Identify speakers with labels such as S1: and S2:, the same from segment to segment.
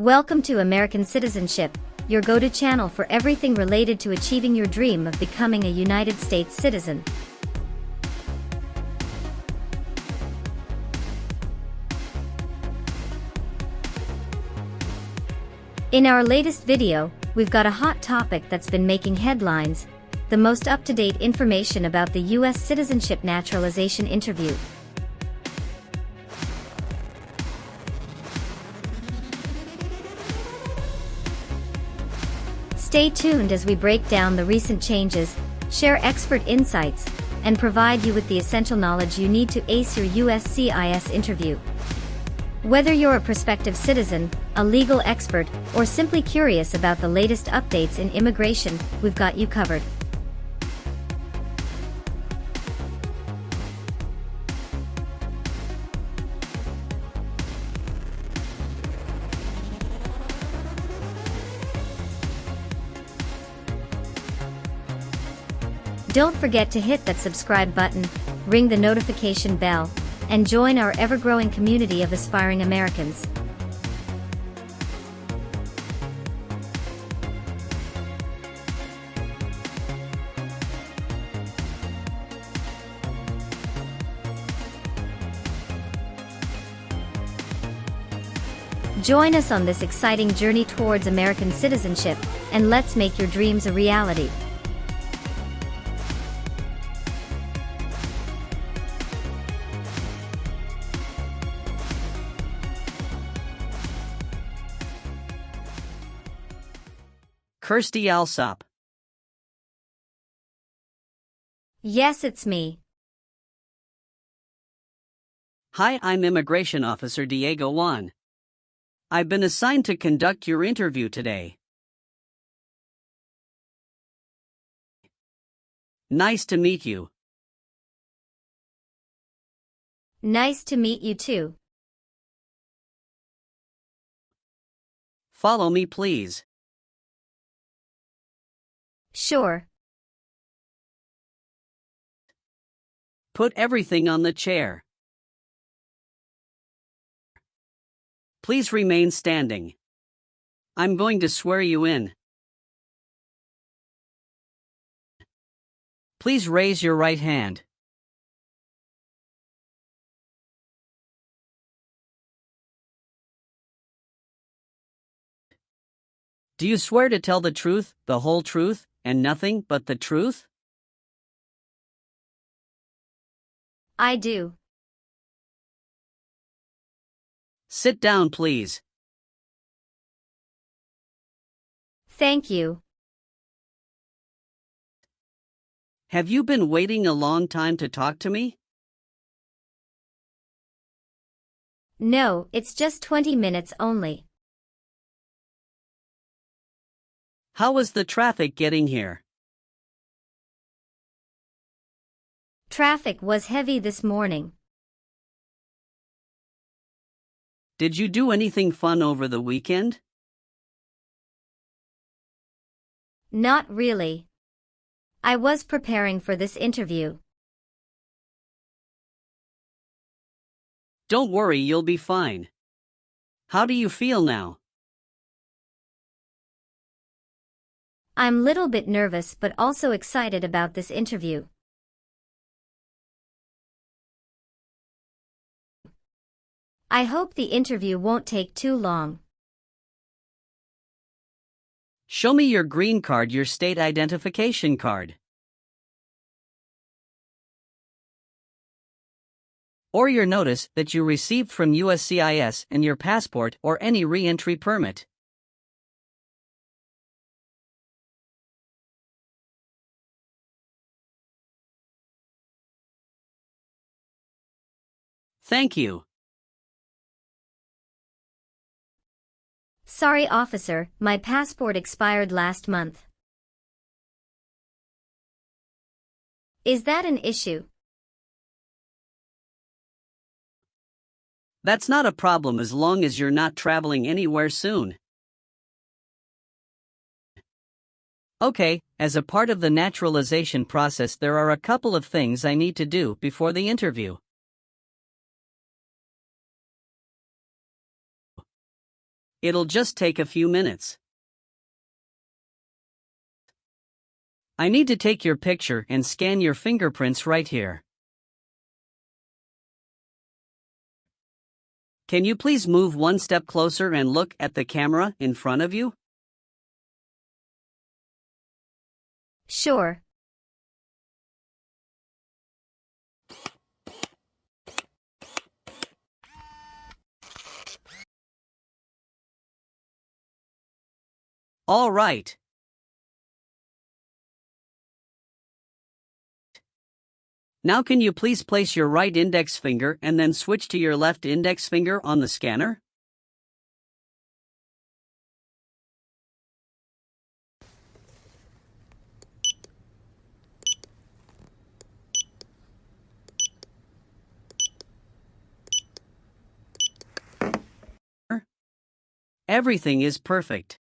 S1: Welcome to American Citizenship, your go-to channel for everything related to achieving your dream of becoming a United States citizen. In our latest video, we've got a hot topic that's been making headlines: the most up-to-date information about the U.S. Citizenship Naturalization Interview. Stay tuned as we break down the recent changes, share expert insights, and provide you with the essential knowledge you need to ace your USCIS interview. Whether you're a prospective citizen, a legal expert, or simply curious about the latest updates in immigration, we've got you covered. Don't forget to hit that subscribe button, ring the notification bell, and join our ever-growing community of aspiring Americans. Join us on this exciting journey towards American citizenship, and let's make your dreams a reality.
S2: Kirstie Alsop.
S1: Yes, it's me.
S2: Hi, I'm Immigration Officer Diego Juan. I've been assigned to conduct your interview today. Nice to meet you.
S1: Nice to meet you too.
S2: Follow me, please.
S1: Sure.
S2: Put everything on the chair. Please remain standing. I'm going to swear you in. Please raise your right hand. Do you swear to tell the truth, the whole truth, and nothing but the truth?
S1: I do.
S2: Sit down, please.
S1: Thank you.
S2: Have you been waiting a long time to talk to me?
S1: No, it's just 20 minutes only.
S2: How was the traffic getting here?
S1: Traffic was heavy this morning.
S2: Did you do anything fun over the weekend?
S1: Not really. I was preparing for this interview.
S2: Don't worry, you'll be fine. How do you feel now?
S1: I'm a little bit nervous but also excited about this interview. I hope the interview won't take too long.
S2: Show me your green card, your state identification card. Or your notice that you received from USCIS and your passport or any re-entry permit. Thank you.
S1: Sorry, officer, my passport expired last month. Is that an issue?
S2: That's not a problem as long as you're not traveling anywhere soon. Okay, as a part of the naturalization process, there are a couple of things I need to do before the interview. It'll just take a few minutes. I need to take your picture and scan your fingerprints right here. Can you please move one step closer and look at the camera in front of you?
S1: Sure.
S2: All right. Now can you please place your right index finger and then switch to your left index finger on the scanner? Everything is perfect.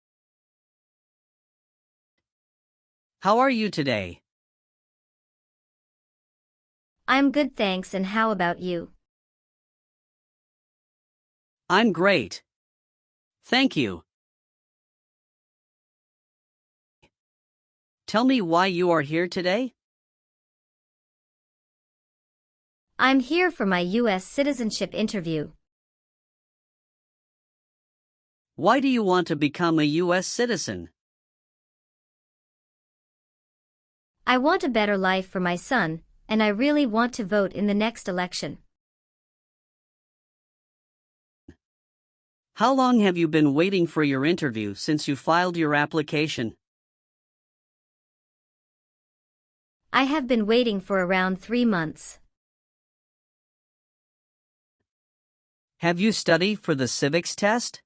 S2: How are you today?
S1: I'm good, thanks, and how about you?
S2: I'm great. Thank you. Tell me why you are here today?
S1: I'm here for my U.S. citizenship interview.
S2: Why do you want to become a U.S. citizen?
S1: I want a better life for my son, and I really want to vote in the next election.
S2: How long have you been waiting for your interview since you filed your application?
S1: I have been waiting for around 3 months.
S2: Have you studied for the civics test?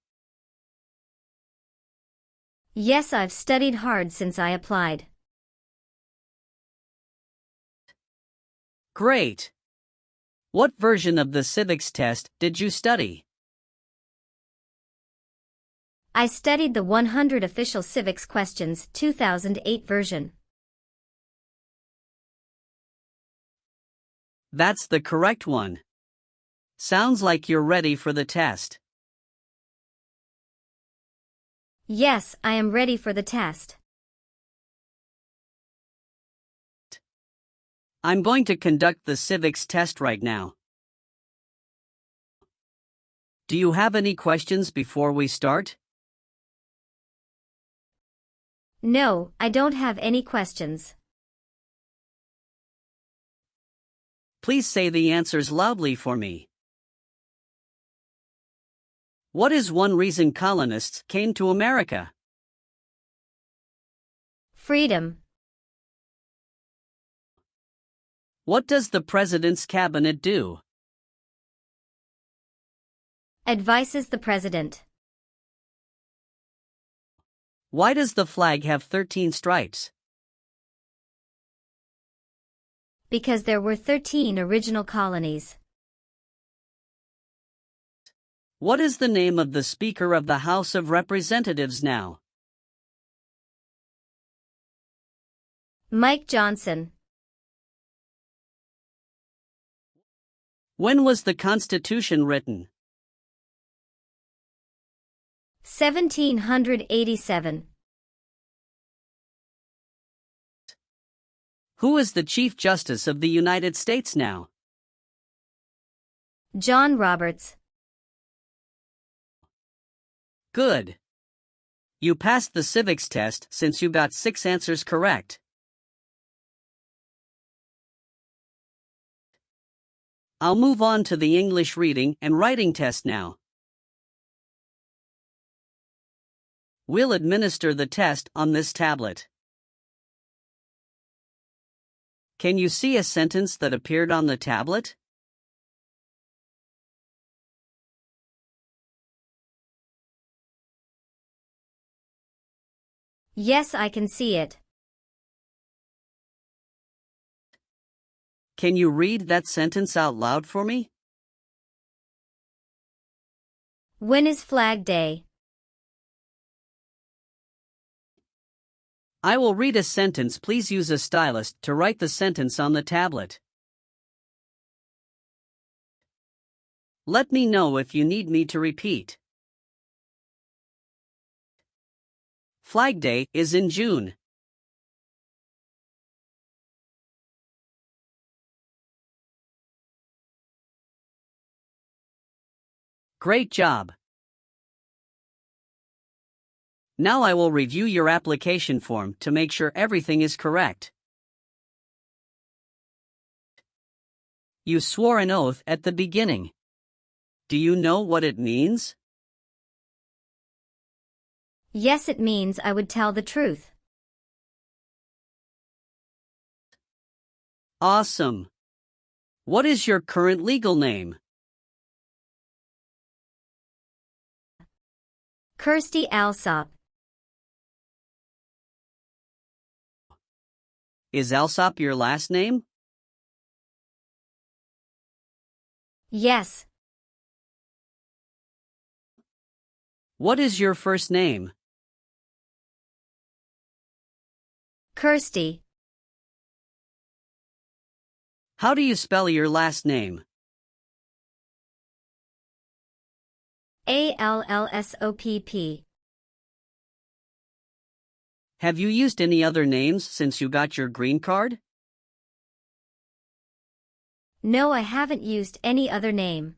S1: Yes, I've studied hard since I applied.
S2: Great. What version of the civics test did you study?
S1: I studied the 100 Official Civics Questions 2008 version.
S2: That's the correct one. Sounds like you're ready for the test.
S1: Yes, I am ready for the test.
S2: I'm going to conduct the civics test right now. Do you have any questions before we start?
S1: No, I don't have any questions.
S2: Please say the answers loudly for me. What is one reason colonists came to America?
S1: Freedom.
S2: What does the president's cabinet do?
S1: Advises the president.
S2: Why does the flag have 13 stripes?
S1: Because there were 13 original colonies.
S2: What is the name of the Speaker of the House of Representatives now?
S1: Mike Johnson.
S2: When was the Constitution written?
S1: 1787.
S2: Who is the Chief Justice of the United States now?
S1: John Roberts.
S2: Good. You passed the civics test since you got 6 answers correct. I'll move on to the English reading and writing test now. We'll administer the test on this tablet. Can you see a sentence that appeared on the tablet?
S1: Yes, I can see it.
S2: Can you read that sentence out loud for me?
S1: When is Flag Day?
S2: I will read a sentence. Please use a stylus to write the sentence on the tablet. Let me know if you need me to repeat. Flag Day is in June. Great job. Now I will review your application form to make sure everything is correct. You swore an oath at the beginning. Do you know what it means?
S1: Yes, it means I would tell the truth.
S2: Awesome. What is your current legal name?
S1: Kirsty Alsop.
S2: Is Alsop your last name?
S1: Yes.
S2: What is your first name?
S1: Kirsty.
S2: How do you spell your last name?
S1: Allsopp.
S2: Have you used any other names since you got your green card?
S1: No, I haven't used any other name.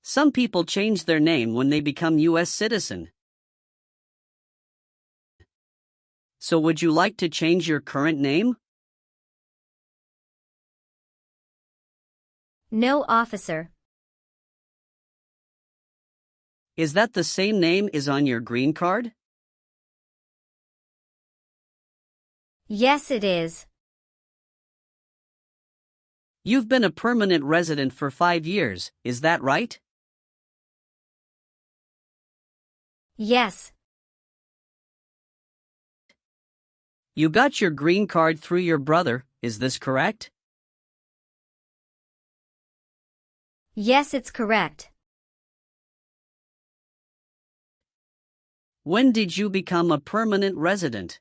S2: Some people change their name when they become U.S. citizen. So would you like to change your current name?
S1: No, officer.
S2: Is that the same name as on your green card?
S1: Yes, it is.
S2: You've been a permanent resident for 5 years, is that right?
S1: Yes.
S2: You got your green card through your brother, is this correct?
S1: Yes, it's correct.
S2: When did you become a permanent resident?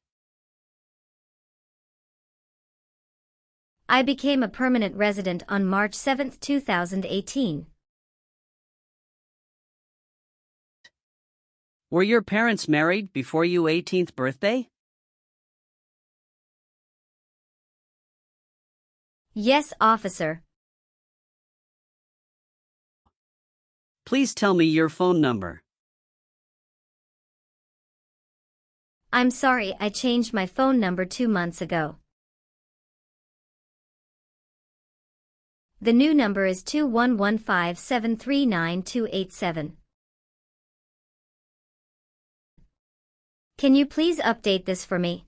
S1: I became a permanent resident on March 7, 2018.
S2: Were your parents married before your 18th birthday?
S1: Yes, officer.
S2: Please tell me your phone number.
S1: I'm sorry, I changed my phone number 2 months ago. The new number is 2115739287. Can you please update this for me?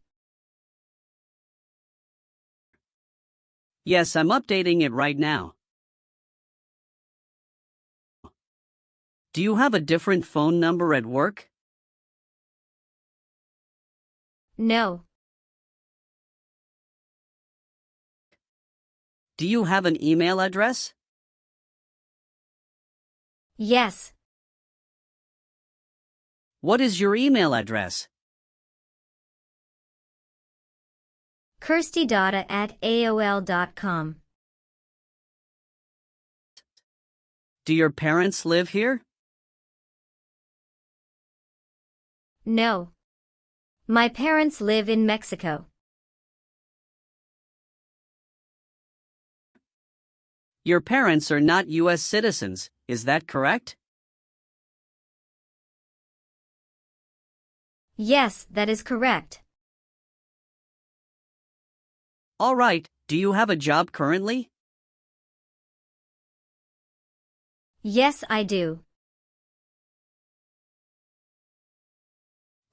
S2: Yes, I'm updating it right now. Do you have a different phone number at work?
S1: No.
S2: Do you have an email address?
S1: Yes.
S2: What is your email address?
S1: Kirstydata@aol.com.
S2: Do your parents live here?
S1: No. My parents live in Mexico.
S2: Your parents are not U.S. citizens, is that correct?
S1: Yes, that is correct.
S2: All right, do you have a job currently?
S1: Yes, I do.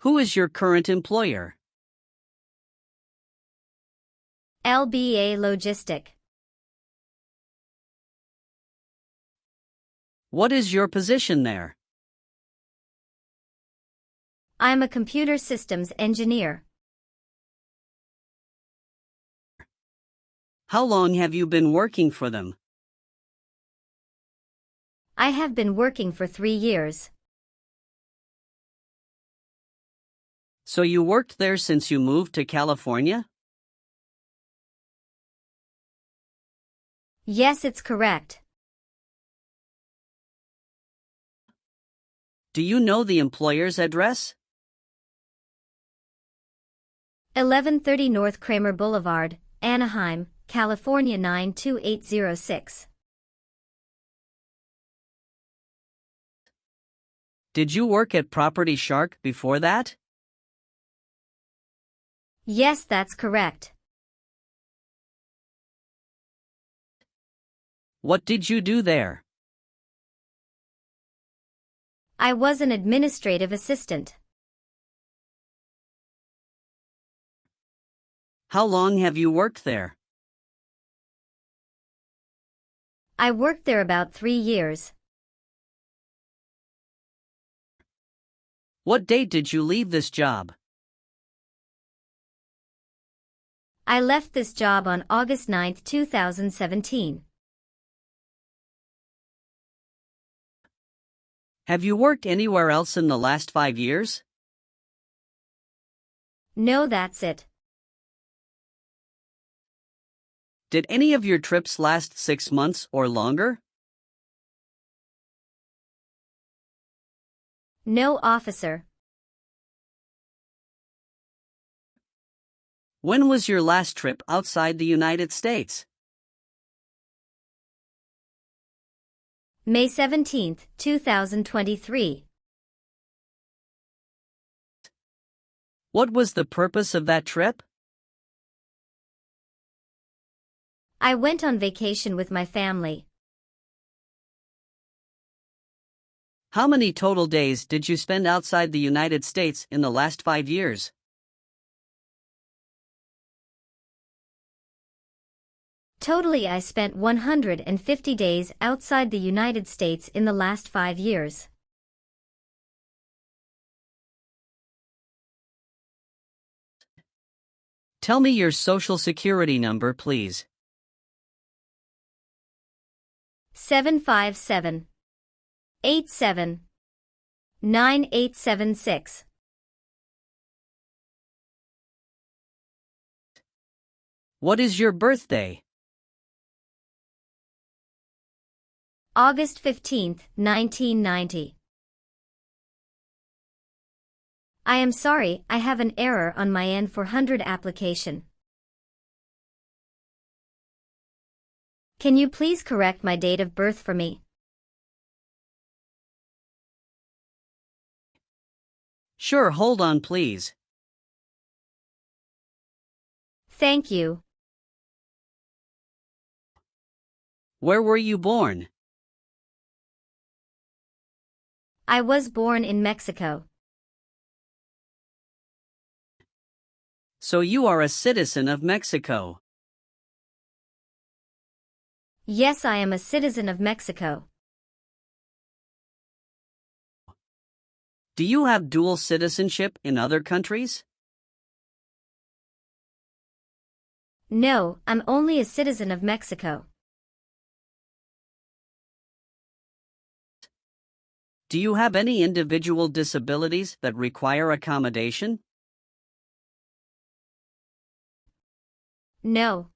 S2: Who is your current employer?
S1: LBA Logistic.
S2: What is your position there?
S1: I'm a computer systems engineer.
S2: How long have you been working for them?
S1: I have been working for 3 years.
S2: So you worked there since you moved to California?
S1: Yes, it's correct.
S2: Do you know the employer's address?
S1: 1130 North Kramer Boulevard, Anaheim, California 92806.
S2: Did you work at Property Shark before that?
S1: Yes, that's correct.
S2: What did you do there?
S1: I was an administrative assistant.
S2: How long have you worked there?
S1: I worked there about 3 years.
S2: What date did you leave this job?
S1: I left this job on August 9, 2017.
S2: Have you worked anywhere else in the last 5 years?
S1: No, that's it.
S2: Did any of your trips last 6 months or longer?
S1: No, officer.
S2: When was your last trip outside the United States?
S1: May 17, 2023.
S2: What was the purpose of that trip?
S1: I went on vacation with my family.
S2: How many total days did you spend outside the United States in the last 5 years?
S1: Totally, I spent 150 days outside the United States in the last 5 years.
S2: Tell me your social security number, please.
S1: 757-87-9876.
S2: What is your birthday?
S1: August 15, 1990. I am sorry, I have an error on my N400 application. Can you please correct my date of birth for me?
S2: Sure, hold on please.
S1: Thank you.
S2: Where were you born?
S1: I was born in Mexico.
S2: So you are a citizen of Mexico.
S1: Yes, I am a citizen of Mexico.
S2: Do you have dual citizenship in other countries?
S1: No, I'm only a citizen of Mexico.
S2: Do you have any individual disabilities that require accommodation?
S1: No.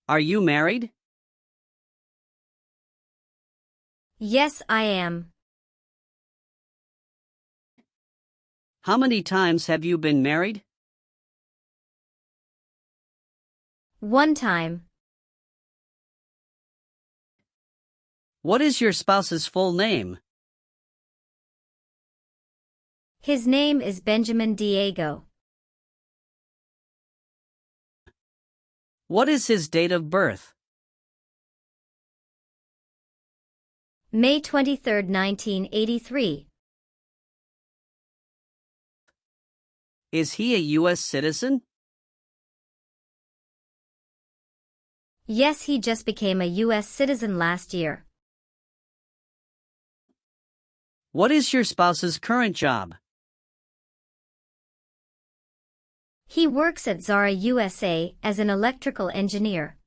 S2: Are you married?
S1: Yes, I am.
S2: How many times have you been married?
S1: 1 time.
S2: What is your spouse's full name?
S1: His name is Benjamin Diego.
S2: What is his date of birth?
S1: May 23, 1983.
S2: Is he a U.S. citizen?
S1: Yes, he just became a U.S. citizen last year.
S2: What is your spouse's current job?
S1: He works at Zara USA as an electrical engineer.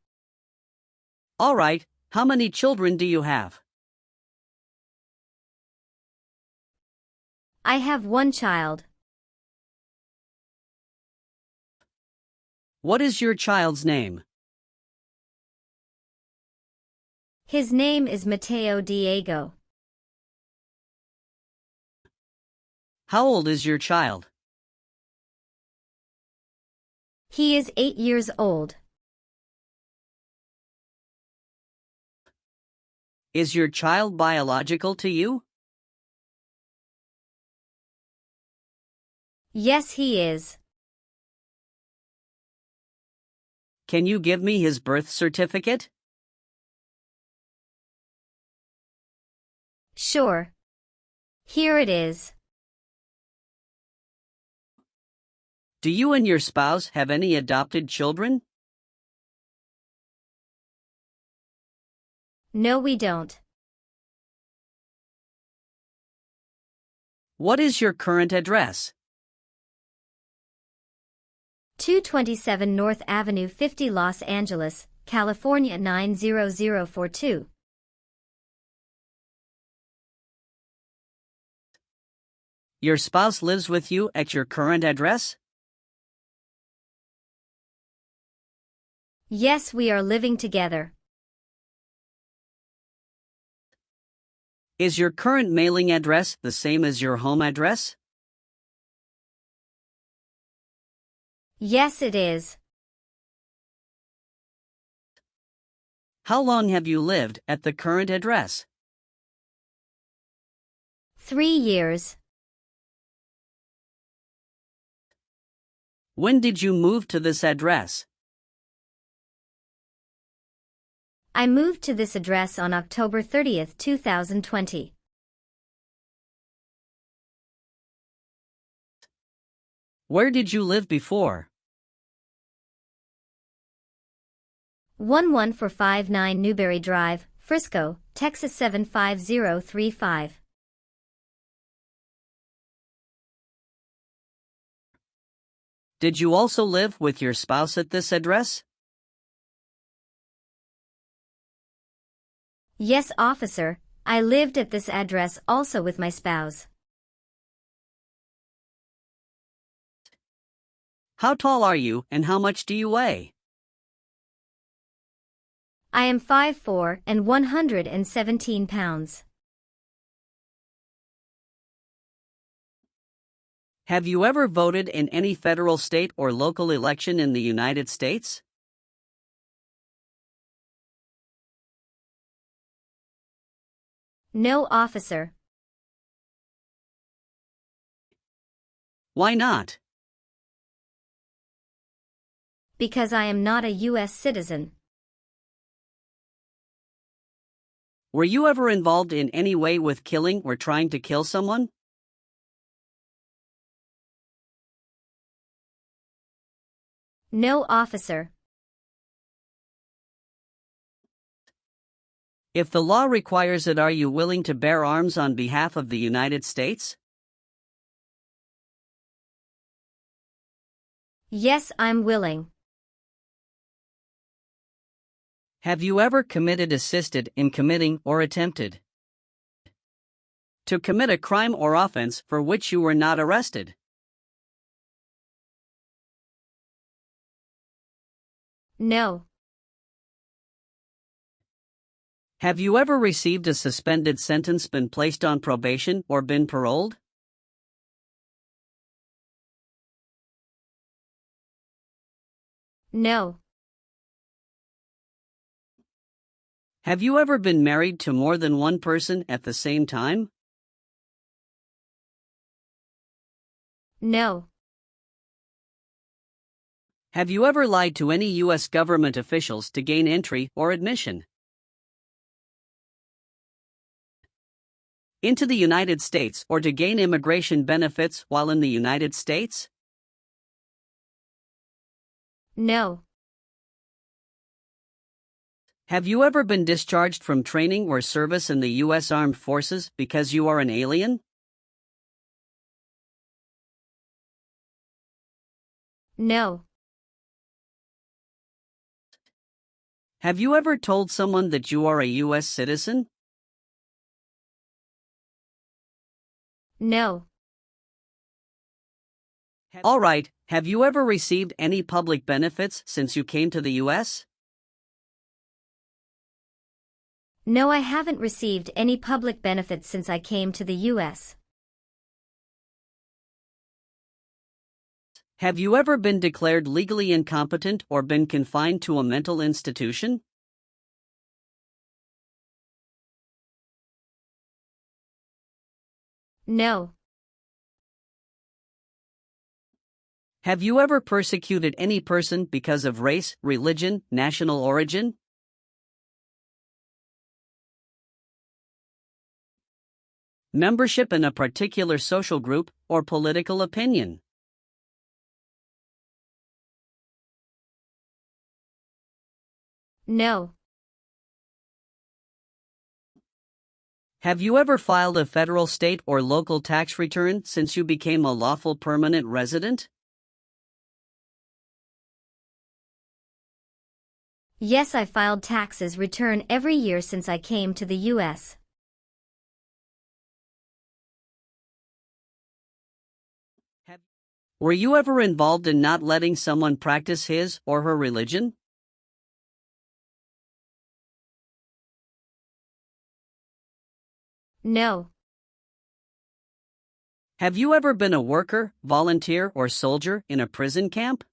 S2: All right, how many children do you have?
S1: I have 1 child.
S2: What is your child's name?
S1: His name is Mateo Diego.
S2: How old is your child?
S1: He is 8 years old.
S2: Is your child biological to you?
S1: Yes, he is.
S2: Can you give me his birth certificate?
S1: Sure. Here it is.
S2: Do you and your spouse have any adopted children?
S1: No, we don't.
S2: What is your current address?
S1: 227 North Avenue 50 Los Angeles, California 90042.
S2: Your spouse lives with you at your current address?
S1: Yes, we are living together.
S2: Is your current mailing address the same as your home address?
S1: Yes, it is.
S2: How long have you lived at the current address?
S1: 3 years.
S2: When did you move to this address?
S1: I moved to this address on October 30th, 2020.
S2: Where did you live before?
S1: 11459 Newberry Drive, Frisco, Texas 75035.
S2: Did you also live with your spouse at this address?
S1: Yes, officer, I lived at this address also with my spouse.
S2: How tall are you and how much do you weigh?
S1: I am 5'4" and 117 pounds.
S2: Have you ever voted in any federal, state, or local election in the United States?
S1: No, officer.
S2: Why not?
S1: Because I am not a U.S. citizen.
S2: Were you ever involved in any way with killing or trying to kill someone?
S1: No, officer.
S2: If the law requires it, are you willing to bear arms on behalf of the United States?
S1: Yes, I'm willing.
S2: Have you ever committed, assisted in committing, or attempted to commit a crime or offense for which you were not arrested?
S1: No.
S2: Have you ever received a suspended sentence, been placed on probation, or been paroled?
S1: No.
S2: Have you ever been married to more than one person at the same time?
S1: No.
S2: Have you ever lied to any U.S. government officials to gain entry or admission into the United States or to gain immigration benefits while in the United States?
S1: No.
S2: Have you ever been discharged from training or service in the U.S. Armed Forces because you are an alien?
S1: No.
S2: Have you ever told someone that you are a U.S. citizen?
S1: No.
S2: All right, have you ever received any public benefits since you came to the U.S.?
S1: No, I haven't received any public benefits since I came to the U.S.
S2: Have you ever been declared legally incompetent or been confined to a mental institution?
S1: No.
S2: Have you ever persecuted any person because of race, religion, national origin? Membership in a particular social group or political opinion?
S1: No.
S2: Have you ever filed a federal, state, or local tax return since you became a lawful permanent resident?
S1: Yes, I filed taxes return every year since I came to the U.S.
S2: Were you ever involved in not letting someone practice his or her religion?
S1: No.
S2: Have you ever been a worker, volunteer, or soldier in a prison camp?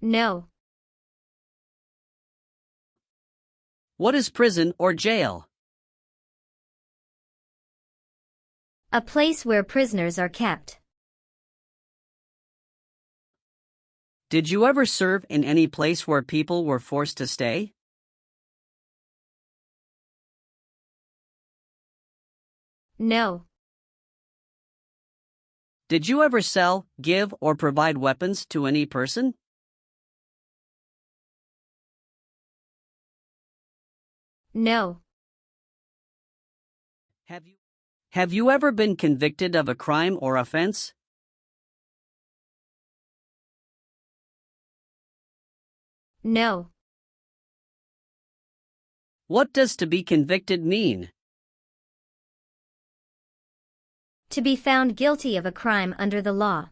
S1: No.
S2: What is prison or jail?
S1: A place where prisoners are kept.
S2: Did you ever serve in any place where people were forced to stay?
S1: No.
S2: Did you ever sell, give, or provide weapons to any person?
S1: No.
S2: Have you ever been convicted of a crime or offense?
S1: No.
S2: What does to be convicted mean?
S1: To be found guilty of a crime under the law.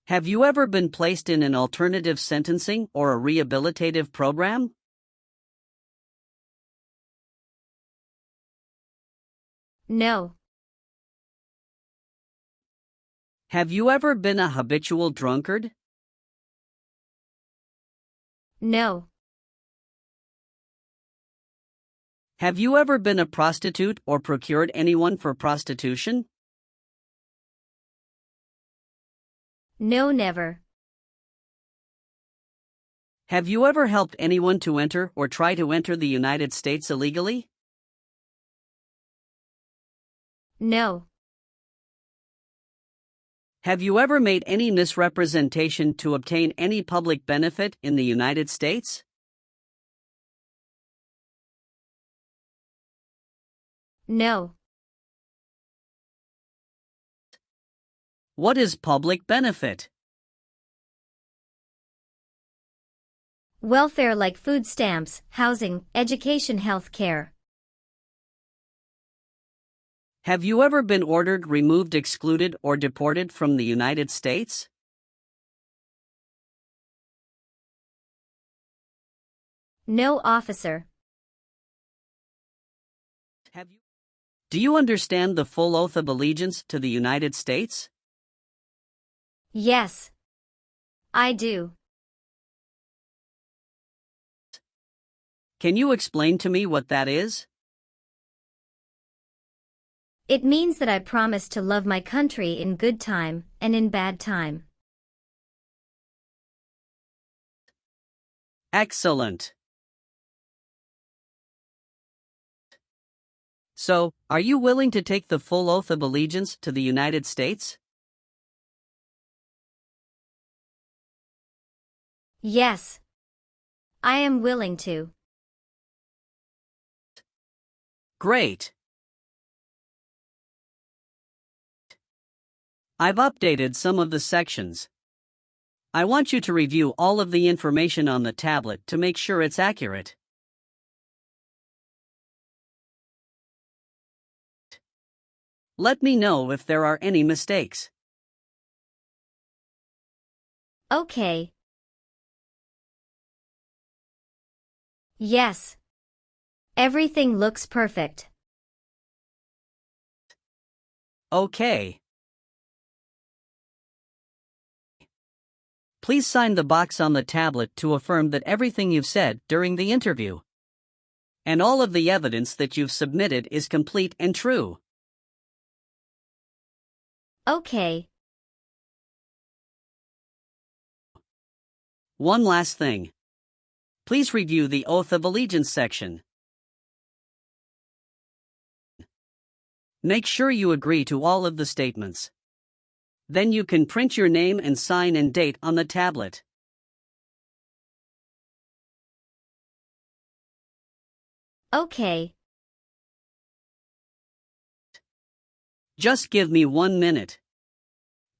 S2: Have you ever been placed in an alternative sentencing or a rehabilitative program?
S1: No.
S2: Have you ever been a habitual drunkard?
S1: No.
S2: Have you ever been a prostitute or procured anyone for prostitution?
S1: No, never.
S2: Have you ever helped anyone to enter or try to enter the United States illegally?
S1: No.
S2: Have you ever made any misrepresentation to obtain any public benefit in the United States?
S1: No.
S2: What is public benefit?
S1: Welfare like food stamps, housing, education, health care.
S2: Have you ever been ordered, removed, excluded, or deported from the United States?
S1: No, officer.
S2: Do you understand the full oath of allegiance to the United States?
S1: Yes. I do.
S2: Can you explain to me what that is?
S1: It means that I promise to love my country in good time and in bad time.
S2: Excellent. So, are you willing to take the full oath of allegiance to the United States?
S1: Yes. I am willing to.
S2: Great. I've updated some of the sections. I want you to review all of the information on the tablet to make sure it's accurate. Let me know if there are any mistakes.
S1: Okay. Yes. Everything looks perfect.
S2: Okay. Please sign the box on the tablet to affirm that everything you've said during the interview and all of the evidence that you've submitted is complete and true.
S1: Okay.
S2: One last thing. Please review the Oath of Allegiance section. Make sure you agree to all of the statements. Then you can print your name and sign and date on the tablet.
S1: Okay.
S2: Just give me 1 minute.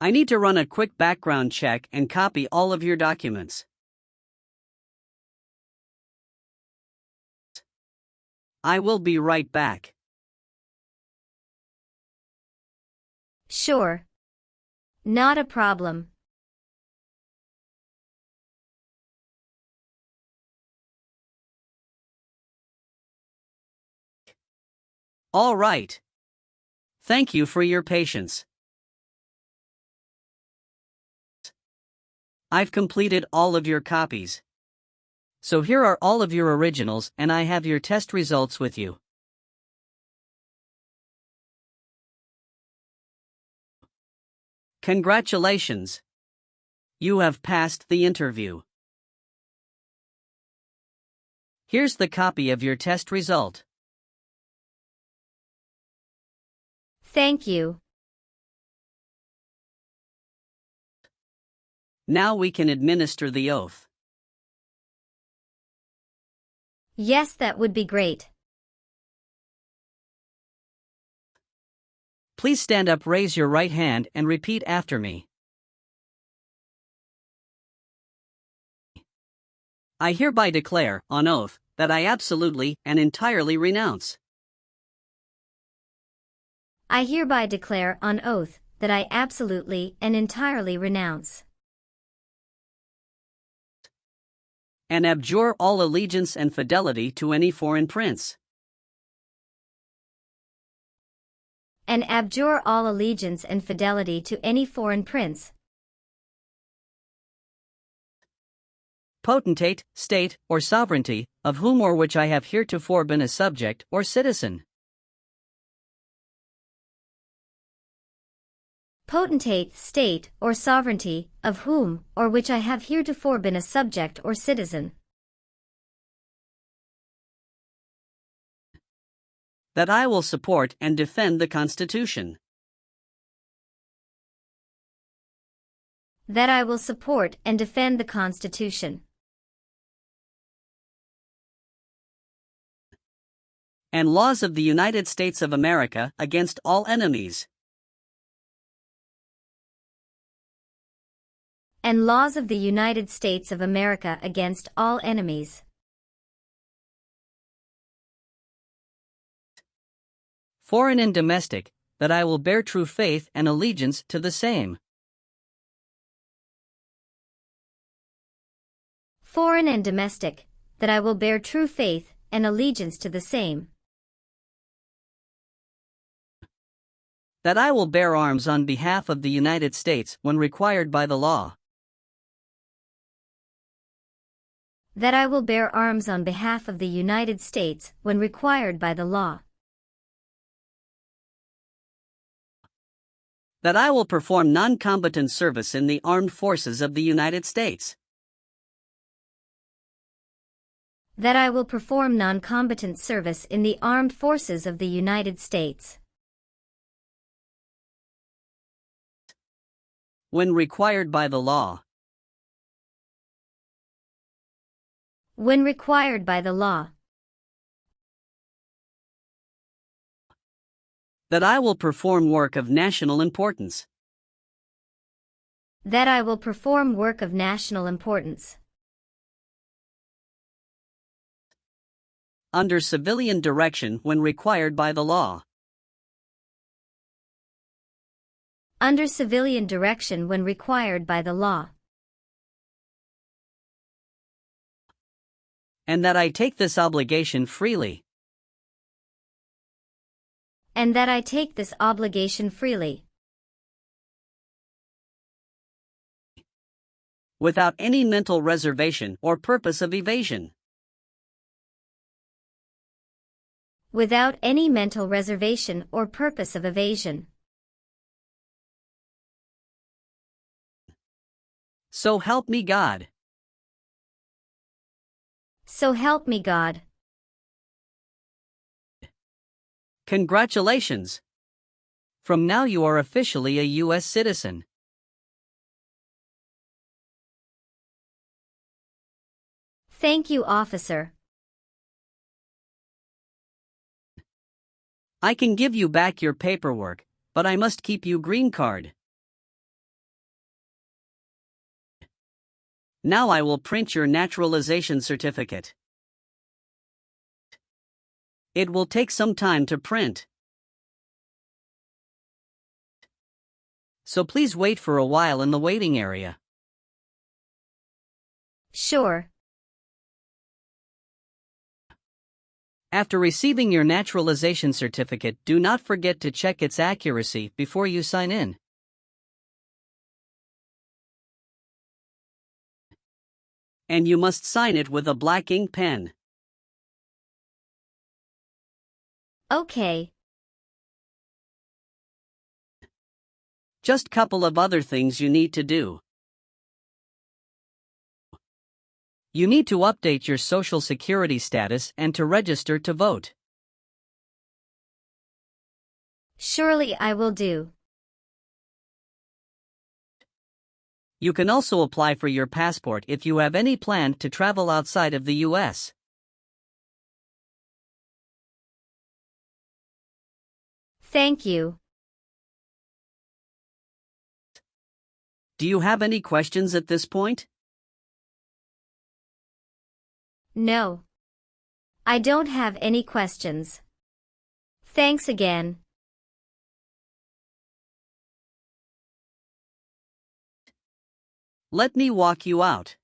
S2: I need to run a quick background check and copy all of your documents. I will be right back.
S1: Sure. Not a problem.
S2: All right. Thank you for your patience. I've completed all of your copies. So here are all of your originals, and I have your test results with you. Congratulations! You have passed the interview. Here's the copy of your test result.
S1: Thank you.
S2: Now we can administer the oath.
S1: Yes, that would be great.
S2: Please stand up, raise your right hand, and repeat after me. I hereby declare, on oath, that I absolutely and entirely renounce.
S1: I hereby declare on oath that I absolutely and entirely renounce
S2: And abjure all allegiance and fidelity to any foreign prince.
S1: and abjure all allegiance and fidelity to any foreign prince,
S2: potentate, state, or sovereignty, of whom or which I have heretofore been a subject or citizen.
S1: potentate, state, or sovereignty, of whom or which I have heretofore been a subject or citizen,
S2: That I will support and defend the Constitution.
S1: that I will support and defend the Constitution,
S2: And laws of the United States of America against all enemies.
S1: and laws of the United States of America against all enemies,
S2: Foreign and domestic, that I will bear true faith and allegiance to the same.
S1: foreign and domestic, that I will bear true faith and allegiance to the same,
S2: That I will bear arms on behalf of the United States when required by the law.
S1: that I will bear arms on behalf of the United States when required by the law,
S2: That I will perform non-combatant service in the armed forces of the United States.
S1: that I will perform non-combatant service in the armed forces of the United States,
S2: When required by the law.
S1: when required by the law,
S2: That I will perform work of national importance.
S1: that I will perform work of national importance,
S2: Under civilian direction when required by the law.
S1: under civilian direction when required by the law,
S2: And that I take this obligation freely.
S1: And that I take this obligation freely.
S2: Without any mental reservation or purpose of evasion.
S1: Without any mental reservation or purpose of evasion.
S2: So help me God.
S1: So help me God.
S2: Congratulations! From now you are officially a U.S. citizen.
S1: Thank you, officer.
S2: I can give you back your paperwork, but I must keep you green card. Now I will print your naturalization certificate. It will take some time to print. So please wait for a while in the waiting area.
S1: Sure.
S2: After receiving your naturalization certificate, do not forget to check its accuracy before you sign in. And you must sign it with a black ink pen.
S1: Okay.
S2: Just couple of other things you need to do. You need to update your social security status and to register to vote.
S1: Surely I will do.
S2: You can also apply for your passport if you have any plan to travel outside of the U.S.
S1: Thank you.
S2: Do you have any questions at this point?
S1: No. I don't have any questions. Thanks again.
S2: Let me walk you out.